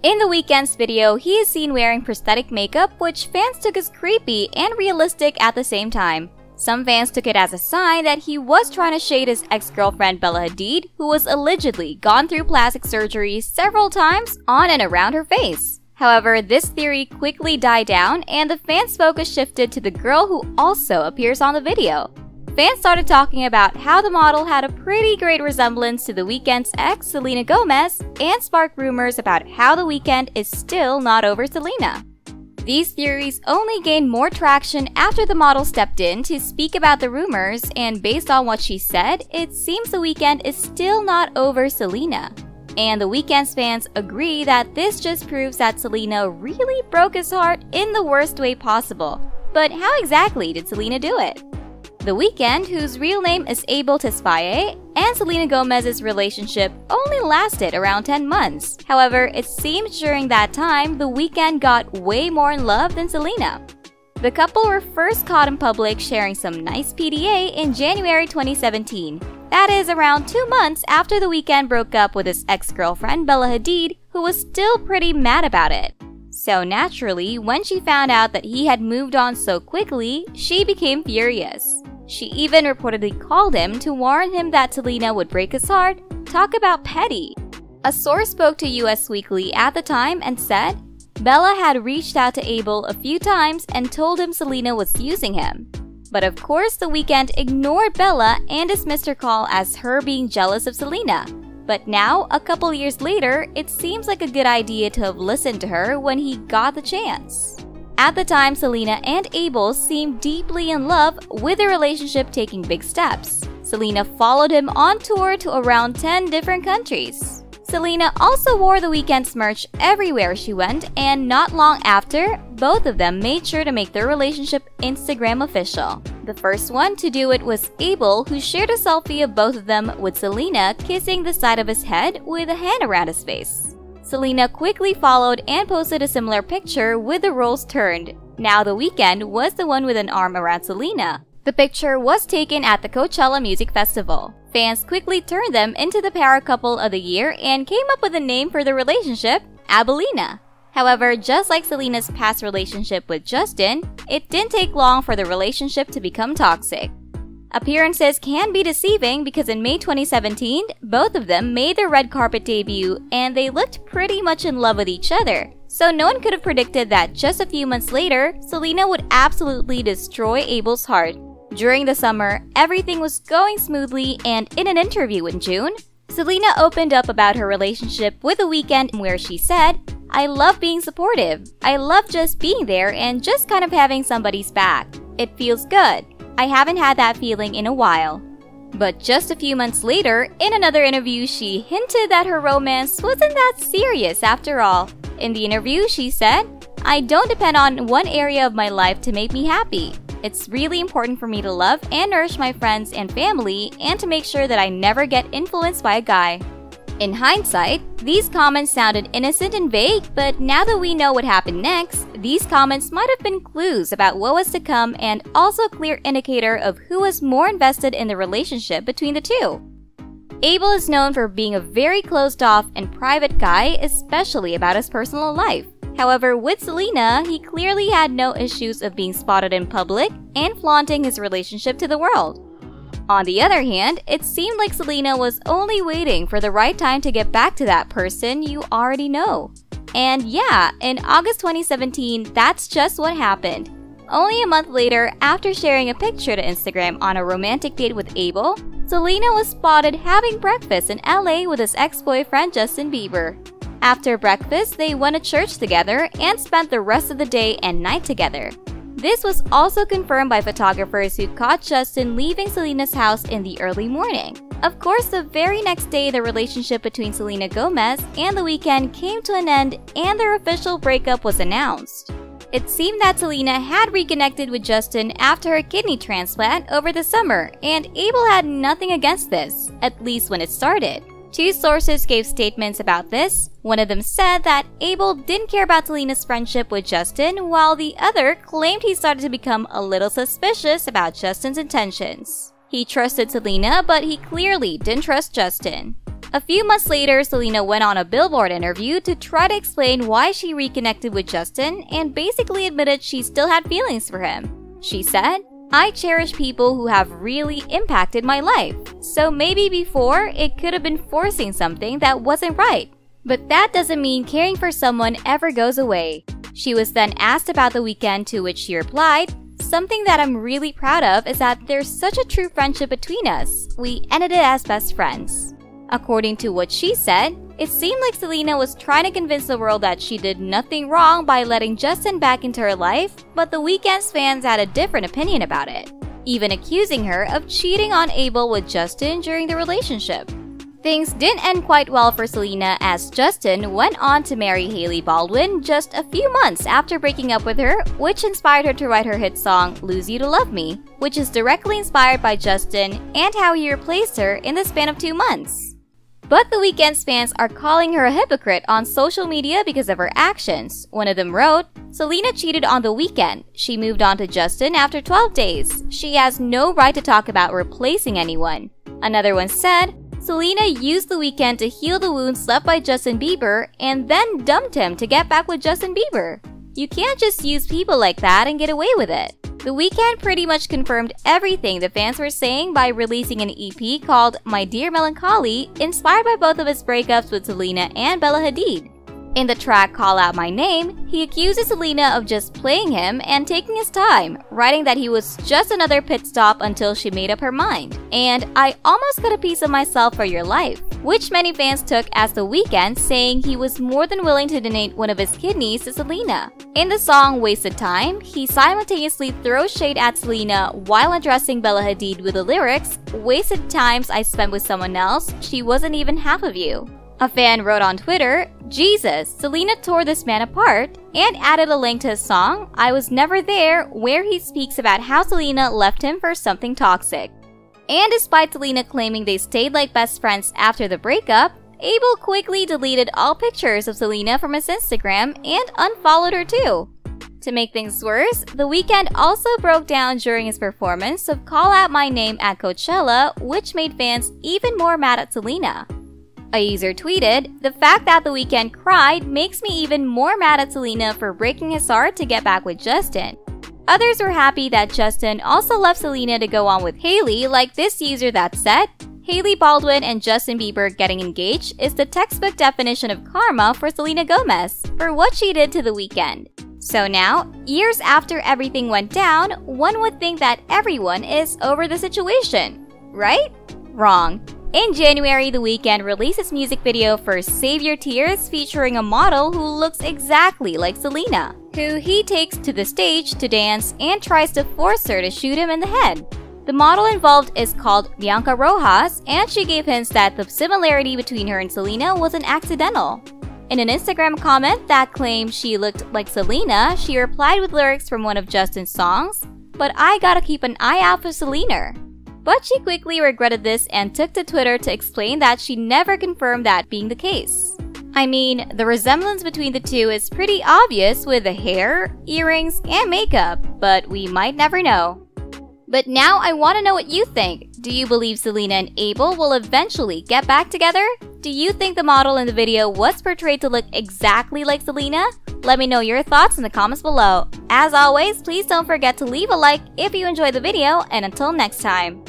In the Weeknd's video, he is seen wearing prosthetic makeup, which fans took as creepy and realistic at the same time. Some fans took it as a sign that he was trying to shade his ex-girlfriend Bella Hadid, who was allegedly gone through plastic surgery several times on and around her face. However, this theory quickly died down and the fans' focus shifted to the girl who also appears on the video. Fans started talking about how the model had a pretty great resemblance to the Weeknd's ex, Selena Gomez, and sparked rumors about how the Weeknd is still not over Selena. These theories only gained more traction after the model stepped in to speak about the rumors, and based on what she said, it seems the Weeknd is still not over Selena. And the Weeknd's fans agree that this just proves that Selena really broke his heart in the worst way possible. But how exactly did Selena do it? The Weeknd, whose real name is Abel Tesfaye, and Selena Gomez's relationship only lasted around 10 months. However, it seems during that time, the Weeknd got way more in love than Selena. The couple were first caught in public sharing some nice PDA in January 2017. That is around 2 months after the Weeknd broke up with his ex-girlfriend Bella Hadid, who was still pretty mad about it. So naturally, when she found out that he had moved on so quickly, she became furious. She even reportedly called him to warn him that Selena would break his heart. Talk about petty. A source spoke to US Weekly at the time and said, Bella had reached out to Abel a few times and told him Selena was using him. But of course, the Weeknd ignored Bella and dismissed her call as her being jealous of Selena. But now, a couple years later, it seems like a good idea to have listened to her when he got the chance. At the time, Selena and Abel seemed deeply in love, with the relationship taking big steps. Selena followed him on tour to around 10 different countries. Selena also wore the Weeknd's merch everywhere she went, and not long after, both of them made sure to make their relationship Instagram official. The first one to do it was Abel, who shared a selfie of both of them with Selena kissing the side of his head with a hand around his face. Selena quickly followed and posted a similar picture with the roles turned. Now the Weeknd was the one with an arm around Selena. The picture was taken at the Coachella Music Festival. Fans quickly turned them into the para couple of the year and came up with a name for the relationship, Abelina. However, just like Selena's past relationship with Justin, it didn't take long for the relationship to become toxic. Appearances can be deceiving because in May 2017, both of them made their red carpet debut and they looked pretty much in love with each other. So no one could have predicted that just a few months later, Selena would absolutely destroy Abel's heart. During the summer, everything was going smoothly, and in an interview in June, Selena opened up about her relationship with The Weeknd, where she said, "I love being supportive. I love just being there and just kind of having somebody's back. It feels good. I haven't had that feeling in a while." But just a few months later, in another interview, she hinted that her romance wasn't that serious after all. In the interview, she said, "I don't depend on one area of my life to make me happy. It's really important for me to love and nourish my friends and family and to make sure that I never get influenced by a guy." In hindsight, these comments sounded innocent and vague, but now that we know what happened next, these comments might have been clues about what was to come and also a clear indicator of who was more invested in the relationship between the two. Abel is known for being a very closed-off and private guy, especially about his personal life. However, with Selena, he clearly had no issues of being spotted in public and flaunting his relationship to the world. On the other hand, it seemed like Selena was only waiting for the right time to get back to that person you already know. And yeah, in August 2017, that's just what happened. Only a month later, after sharing a picture to Instagram on a romantic date with Abel, Selena was spotted having breakfast in LA with his ex-boyfriend Justin Bieber. After breakfast, they went to church together and spent the rest of the day and night together. This was also confirmed by photographers who caught Justin leaving Selena's house in the early morning. Of course, the very next day, the relationship between Selena Gomez and The Weeknd came to an end and their official breakup was announced. It seemed that Selena had reconnected with Justin after her kidney transplant over the summer, and Abel had nothing against this, at least when it started. Two sources gave statements about this. One of them said that Abel didn't care about Selena's friendship with Justin, while the other claimed he started to become a little suspicious about Justin's intentions. He trusted Selena, but he clearly didn't trust Justin. A few months later, Selena went on a Billboard interview to try to explain why she reconnected with Justin and basically admitted she still had feelings for him. She said, "I cherish people who have really impacted my life. So maybe before, it could have been forcing something that wasn't right. But that doesn't mean caring for someone ever goes away." She was then asked about the Weeknd, to which she replied, "Something that I'm really proud of is that there's such a true friendship between us. We ended it as best friends." According to what she said, it seemed like Selena was trying to convince the world that she did nothing wrong by letting Justin back into her life, but the Weeknd's fans had a different opinion about it, even accusing her of cheating on Abel with Justin during the relationship. Things didn't end quite well for Selena, as Justin went on to marry Hailey Baldwin just a few months after breaking up with her, which inspired her to write her hit song "Lose You to Love Me," which is directly inspired by Justin and how he replaced her in the span of 2 months. But the Weeknd's fans are calling her a hypocrite on social media because of her actions. One of them wrote, "Selena cheated on The Weeknd. She moved on to Justin after 12 days. She has no right to talk about replacing anyone." Another one said, "Selena used The Weeknd to heal the wounds left by Justin Bieber and then dumped him to get back with Justin Bieber. You can't just use people like that and get away with it." The Weeknd pretty much confirmed everything the fans were saying by releasing an EP called My Dear Melancholy, inspired by both of his breakups with Selena and Bella Hadid. In the track Call Out My Name, he accuses Selena of just playing him and taking his time, writing that he was just another pit stop until she made up her mind, and "I almost got a piece of myself for your life," which many fans took as The Weeknd saying he was more than willing to donate one of his kidneys to Selena. In the song Wasted Time, he simultaneously throws shade at Selena while addressing Bella Hadid with the lyrics, "Wasted times I spent with someone else, she wasn't even half of you." A fan wrote on Twitter, "Jesus, Selena tore this man apart," and added a link to his song, "I Was Never There," where he speaks about how Selena left him for something toxic. And despite Selena claiming they stayed like best friends after the breakup, Abel quickly deleted all pictures of Selena from his Instagram and unfollowed her too. To make things worse, The Weeknd also broke down during his performance of Call Out My Name at Coachella, which made fans even more mad at Selena. A user tweeted, "The fact that The Weeknd cried makes me even more mad at Selena for breaking his heart to get back with Justin." Others were happy that Justin also left Selena to go on with Hailey, like this user that said, "Hailey Baldwin and Justin Bieber getting engaged is the textbook definition of karma for Selena Gomez for what she did to The Weeknd." So now, years after everything went down, one would think that everyone is over the situation, right? Wrong. In January, The Weeknd released his music video for Save Your Tears, featuring a model who looks exactly like Selena, who he takes to the stage to dance and tries to force her to shoot him in the head. The model involved is called Bianca Rojas, and she gave hints that the similarity between her and Selena wasn't accidental. In an Instagram comment that claimed she looked like Selena, she replied with lyrics from one of Justin's songs, "But I gotta keep an eye out for Selena." But she quickly regretted this and took to Twitter to explain that she never confirmed that being the case. I mean, the resemblance between the two is pretty obvious with the hair, earrings, and makeup, but we might never know. But now I want to know what you think. Do you believe Selena and Abel will eventually get back together? Do you think the model in the video was portrayed to look exactly like Selena? Let me know your thoughts in the comments below. As always, please don't forget to leave a like if you enjoyed the video, and until next time.